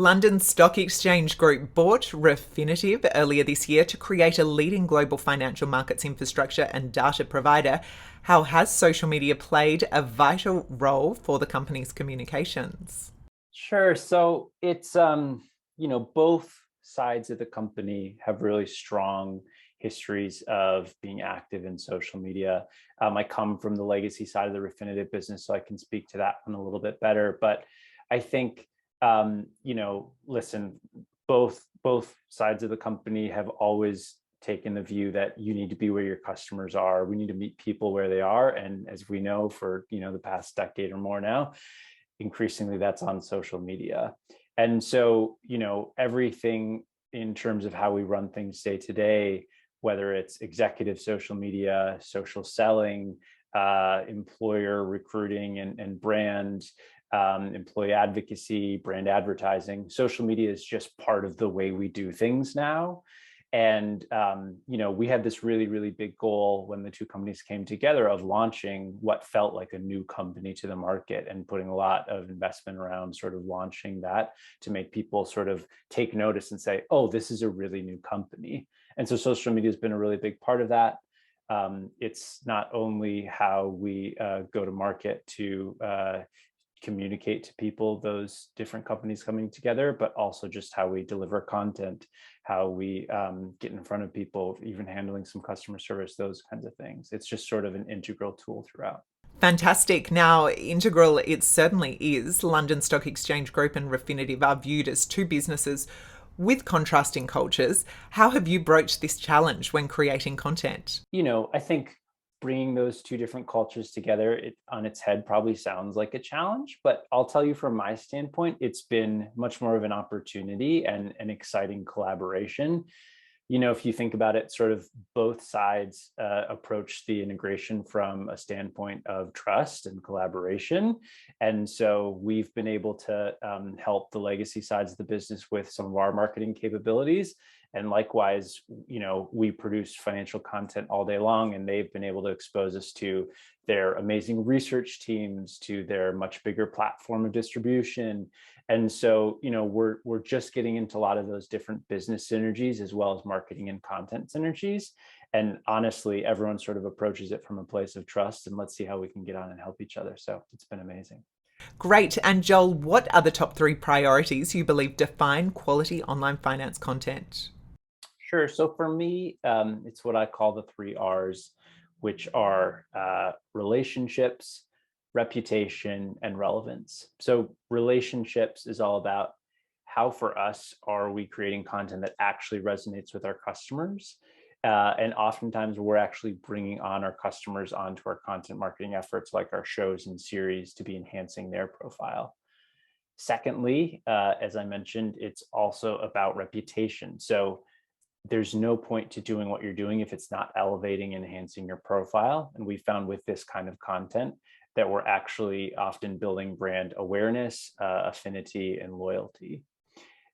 London Stock Exchange Group bought Refinitiv earlier this year to create a leading global financial markets infrastructure and data provider. How has social media played a vital role for the company's communications? Sure. So it's both sides of the company have really strong histories of being active in social media. I come from the legacy side of the Refinitiv business, so I can speak to that one a little bit better. But I think listen, both sides of the company have always taken the view that you need to be where your customers are. We need to meet people where they are, and as we know, for the past decade or more now, increasingly that's on social media. And so, everything in terms of how we run things day to day, whether it's executive social media, social selling, employer recruiting and brand, employee advocacy, brand advertising, social media is just part of the way we do things now. And we had this really, really big goal when the two companies came together of launching what felt like a new company to the market, and putting a lot of investment around sort of launching that to make people sort of take notice and say, oh, this is a really new company. And so social media has been a really big part of that. It's not only how we go to market to communicate to people those different companies coming together, but also just how we deliver content, how we get in front of people, even handling some customer service, those kinds of things. It's just sort of an integral tool throughout. Fantastic. Now, integral it certainly is. London Stock Exchange Group and Refinitiv are viewed as two businesses with contrasting cultures. How have you broached this challenge when creating content? I think bringing those two different cultures together, it on its head probably sounds like a challenge, but I'll tell you from my standpoint, it's been much more of an opportunity and an exciting collaboration. If you think about it, sort of both sides approach the integration from a standpoint of trust and collaboration. And so we've been able to help the legacy sides of the business with some of our marketing capabilities. And likewise, we produce financial content all day long, and they've been able to expose us to their amazing research teams, to their much bigger platform of distribution. And so, we're just getting into a lot of those different business synergies as well as marketing and content synergies. And honestly, everyone sort of approaches it from a place of trust, and let's see how we can get on and help each other. So it's been amazing. Great. And Joel, what are the top three priorities you believe define quality online finance content? Sure. So for me, it's what I call the three R's, which are relationships, reputation, and relevance. So relationships is all about how, for us, are we creating content that actually resonates with our customers. And oftentimes we're actually bringing on our customers onto our content marketing efforts, like our shows and series, to be enhancing their profile. Secondly, as I mentioned, it's also about reputation. So there's no point to doing what you're doing if it's not elevating and enhancing your profile. And we found with this kind of content that we're actually often building brand awareness, affinity, and loyalty.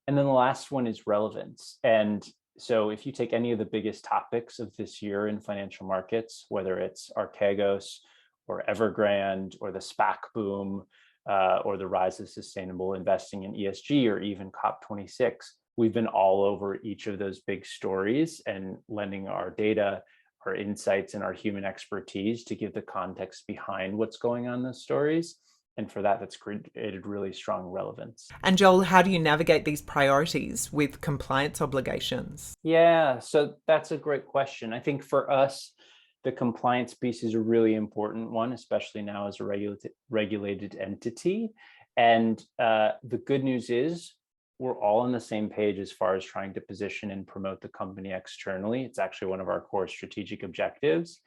And then the last one is relevance. And so if you take any of the biggest topics of this year in financial markets, whether it's Archegos or Evergrande or the SPAC boom, or the rise of sustainable investing in ESG, or even COP26, we've been all over each of those big stories and lending our data, our insights, and our human expertise to give the context behind what's going on in those stories. And for that, that's created really strong relevance. And Joel, how do you navigate these priorities with compliance obligations? Yeah, so that's a great question. I think for us, the compliance piece is a really important one, especially now as a regulated entity. And the good news is we're all on the same page as far as trying to position and promote the company externally. It's actually one of our core strategic objectives.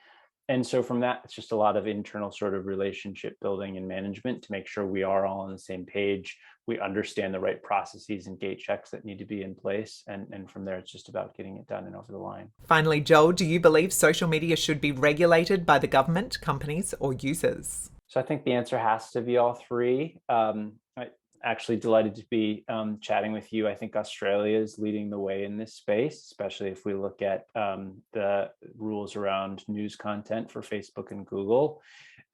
And so from that, it's just a lot of internal sort of relationship building and management to make sure we are all on the same page. We understand the right processes and gate checks that need to be in place. And from there, it's just about getting it done and over the line. Finally, Joel, do you believe social media should be regulated by the government, companies, or users? So I think the answer has to be all three. Actually delighted to be chatting with you. I think Australia is leading the way in this space, especially if we look at the rules around news content for Facebook and Google.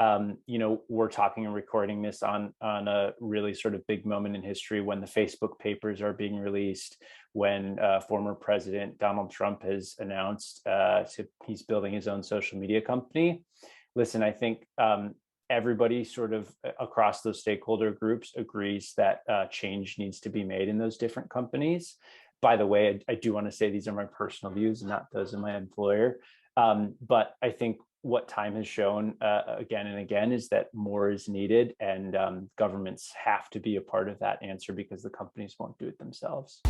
We're talking and recording this on a really sort of big moment in history when the Facebook papers are being released, when former President Donald Trump has announced he's building his own social media company. Listen, I think everybody sort of across those stakeholder groups agrees that change needs to be made in those different companies. By the way, I do want to say these are my personal views, not those of my employer. But I think what time has shown again and again is that more is needed, and governments have to be a part of that answer because the companies won't do it themselves.